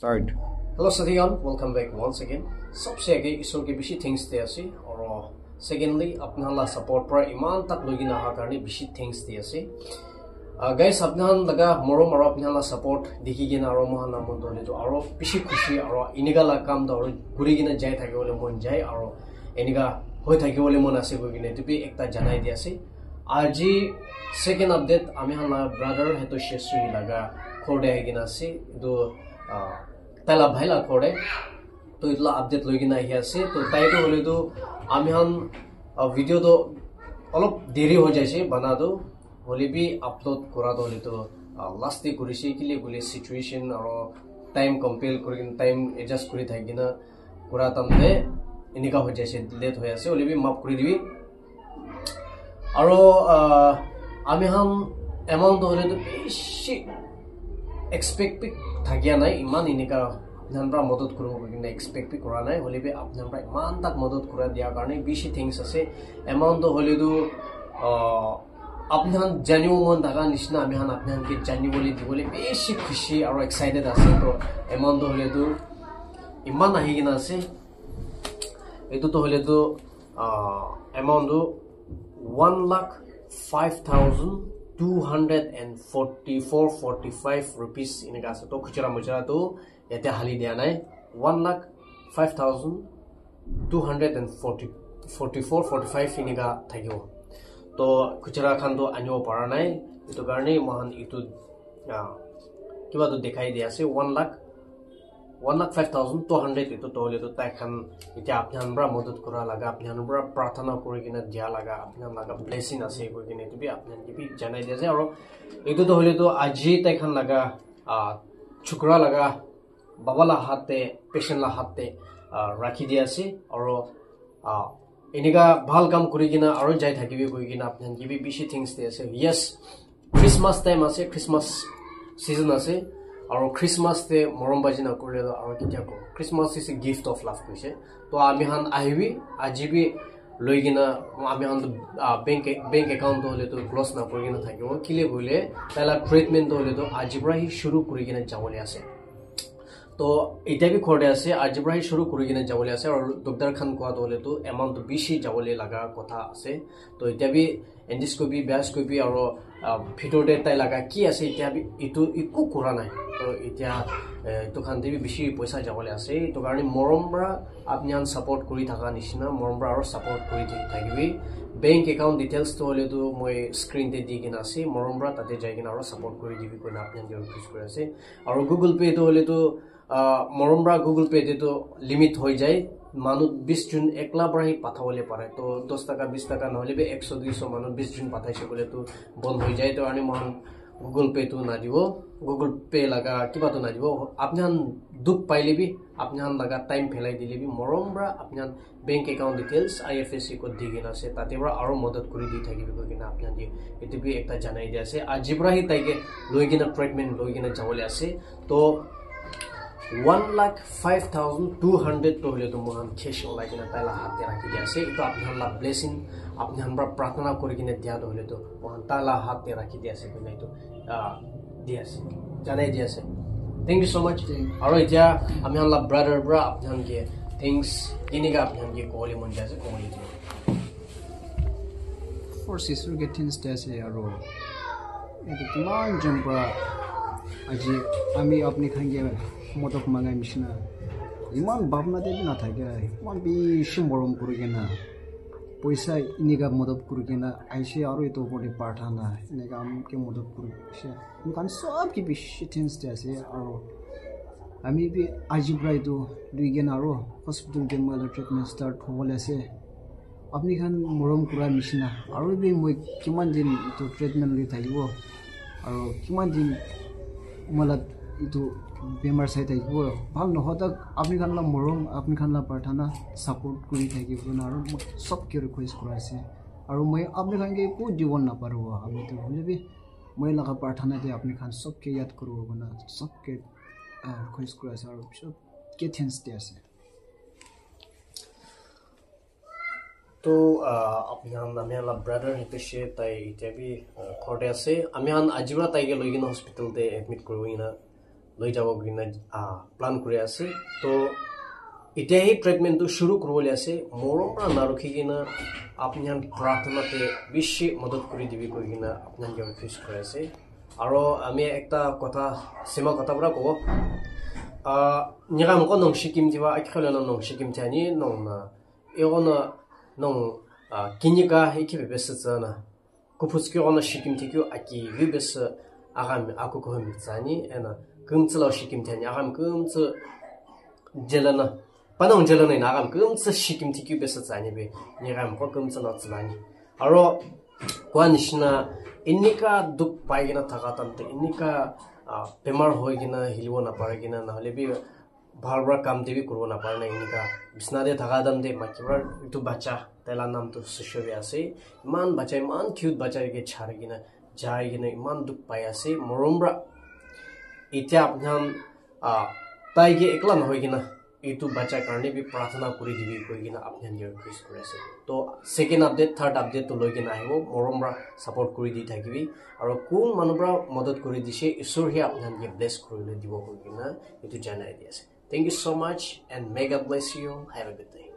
Start. Hello Sathigan, welcome back once again. सबसे आगे ईश्वर के बिशी thanks दे आसी और secondly अपना ला support पर इमान तक लोगी ना हा करने बिशी थैंक्स दे आसी guys अपना लगा मरो मरो अपना ला support दिखी गिना और मोहन नाम दोले तो और बिशी खुशी और इनिगा ला काम तो और गुरी गिना जाए था कि बोले मन जाए और इनिगा होय था कि बोले मन आसे कोई गिने तो भी एक ता जनाई दे आसी आज second update आमी हमारा brother है तो शेषुई लगा खोड़े है गिना से दो तला भाईला खोड़े तो इतला अपडेट लोगी ना ही आसे तो ताई तो बोले तो आमी हम वीडियो तो अलग देरी हो जाए से बना दो बोले भी अपलोड करा दो बोले तो लास्ट डे कुरिशी के लिए बोले सिचुएशन और टाइम कंपेयर करें टाइम एडजस्ट करी था कि ना करा तम ने इनका हो जाए से लेट हो जाए बोले भी माफ करी दिवी और आमी हम अमाउंट बोले तो बेशी एक्सपेक्ट था क्या नहीं इमान इनका नंबर मदद करो कि एक्सपेक्ट भी करा नहीं होले भी आप नंबर इमान तक मदद करा दिया करने बीसी थिंग्स असे अमाउंट तो होले तो अपने हम जानियो मन धागा निश्ना हमें हम अपने हम के जानियो बोले दी बोले बेशी खुशी और एक्साइटेड असे तो अमाउंट तो होले तो इमान नहीं कि ना असे ये तो होले तो अमाउंट तो 1,05,244.45 rupees इनका से तो खुचरा मुचरा तो याते हाली दिया नहीं 1,05,244.45 इनका था क्यों तो खुचरा खान तो अन्यो पड़ा नहीं ये तो करने महान इतु क्या बात तो दिखाई दिया से 1,05,200 इतो तो ले तो ताई खान इते आपने हमरा मदद करा लगा आपने हमरा प्रार्थना करे कि ना दिया लगा आपने हम लगा ब्लेसिंग आसे कोई कि नहीं तो भी आपने भी जानाई दिया से और इतो तो होले तो आज ही ताई खान लगा छुकरा लगा बाबाला हाथे पेशेंट ला हाथे राखी दिया से और इनका भाल काम करी कि ना और जाय थाकी भी कोई कि ना आपने की भी बिशी things they say yes Christmas time आसे क्रिसमस सीजन आसे और क्रिसमस ते मरम बाजी ना करे और किया को Christmas is a gift of love कइसे तो आमी हान आइबी आज भी लइगिना आमी हान बैंक अकाउंट होले तो क्लोज ना करगिना थाकिबो किले बोले पहला ट्रीटमेंट होले तो आज बरा ही शुरू करिगिना जावले आसे तो इटा भी खोडे आसे आज बरा ही शुरू करिगिना जावले आसे और डॉक्टर खान कोआ होले तो अमाउंट तो बेसी जावले लगा कथा आसे तो इटा भी एंडोस्कोपी ब्यास्कोपी और ভিতর দে তাই লাগা কি আছে ইতিয়া ইটো ইকো কৰা নাই তো ইতিয়া তো খানতে বি বেশি পয়সা যাবলে আছে তো কারণে মরমরা আপনি আন সাপোর্ট করি থাকা নিচিনা মরমরা আর সাপোর্ট করি থাকিবি ব্যাংক অ্যাকাউন্ট ডিটেইলস তো হলে তো মই স্ক্রিন তে দি কিনা আছে মরমরা তাতে যাই কিনা আর সাপোর্ট করি দিবি কোন আপনি যে রিকোয়েস্ট করে আছে আর গুগল পে তো হলে তো মরমরা গুগল পে তে তো লিমিট হৈ যায় मानु 20 जून एकला बराही पाथावले पारे तो 10 টাকা 20 টাকা নহলে बे 100 200 मानु 20 जून पाथाइसे बोले तो बंद हो जाए तो आनी मन गूगल पे तो ना दिबो गूगल पे लगा किबा तो ना दिबो आपने हन दुख पाइले भी आपने हन लगा टाइम फेलाई दिले भी मरमब्रा आपने हन बैंक अकाउंट डिटेल्स आईएफएससी को दिगिना से तातेब्रा आरो मदद करि दि থাকিবি কিনা आपने दि एतु भी एकटा জানাই দি আছে আজিब्रा ही ताइके लइगिना ट्रीटमेंट लइगिना जावले আছে तो 1,05,200 तो होले तो मोहन खेश लागिना ताला हाथे राखी दिया से तो आपने हल्ला ब्लेसिंग आपने हमरा प्रार्थना करि किने दिया तो होले तो मोहन ताला हाथे राखी दिया से नहीं तो दिया से जाने दिया से थैंक यू सो मच और इजा आमी हल्ला ब्रदर ब्रा आपने हम के थैंक्स इनिगा आपने हम के कोली मन जासे Koli For sister get things से आरो एतो तमान जंपरा আজি আমি আপনি খাঙ্গে মদক মাঙ্গাই মিশনা ইমান ভাবনা দেবি না থাকে ইমান বেশি মরম করে কেনা পয়সা ইনিগা মদত করে কেনা আইসে আরো এত বড় পাঠানা ইনিগা আমকে মদত করে সে কারণ সব কি বেশি টেন্স আছে আর আমি বি আজি প্রায় তো দুই গেন আরো হসপিটাল কে মালা ট্রিটমেন্ট স্টার্ট হবলে আছে আপনি খান মরম করা মিশনা আর বি মই কিমান দিন তো ট্রিটমেন্ট লৈ থাকিব আর কিমান দিন मला इतो बेमार साइ थाकिबो ভাল নহতক আপনি খানলা মরম আপনি খানলা পাঠানা সাপোর্ট করি থাকিব না আর সব কে রিকোয়েস্ট কৰাইছে আর মই আপনি খানকে কো জীবন না পারবো আমি তো বলবি মই লাগা পাঠানা দে আপনি খান সব কে याद করব না সব কে রিকোয়েস্ট কৰাইছে আর সব কে থ্যাঙ্কস দে আছে तो अपने हम नामे वाला ब्रदर हितेशे ताई इते भी खोटे আছে আমি হান আজিবরা তাইকে লইगिन हॉस्पिटल ते एडमिट करविना লৈ যাব কিনা প্লান কৰি আছে তো এতিয়া এই ট্ৰিটমেণ্টটো শুৰু কৰিবলৈ আছে মৰৰ পৰা নাৰখি কিনা আপোনাৰ প্ৰাৰ্থনাতে বেছি মদত কৰি দিবি কৈ কিনা আপোনাক ৰিকুৱেষ্ট কৰি আছে আৰু আমি একটা কথা সীমা কথা পৰা ক'ব নিৰামক নং সিকিম দিবা আখেলন নং সিকিম থানি নং না এগনা নং কিনিকা একিবে বেসজানা কুফুসকি ona sikim tikyo aki vibes agam akuko hemitsani ena kumtslo sikim tani agam kumts jelana panong jelana na agam kumts sikim tikyo besazani be nigam ko kumtslo tsani aro kwanishna innika duk paigina thagatamte innika bemar hoigina hilwona paragina na hole bi bhalbra kam debi kurona parna innika bisnade thagadam de makibra itu bacha tela nam to sushobe ase man bacha man cute bacha ge charigina jaigina man duk pai ase morombra itya apnan tai ge ekla na hoigina itu bacha karne bi prarthana kuri dibi koigina apnan ge request kore ase to second update third update to loigina aibo morombra support kuri di thakibi aro kun manubra madad kuri dise ishor hi apnan ge bless kuri dibo koigina itu janai di ase. Thank you so much and may God bless you. Have a good day.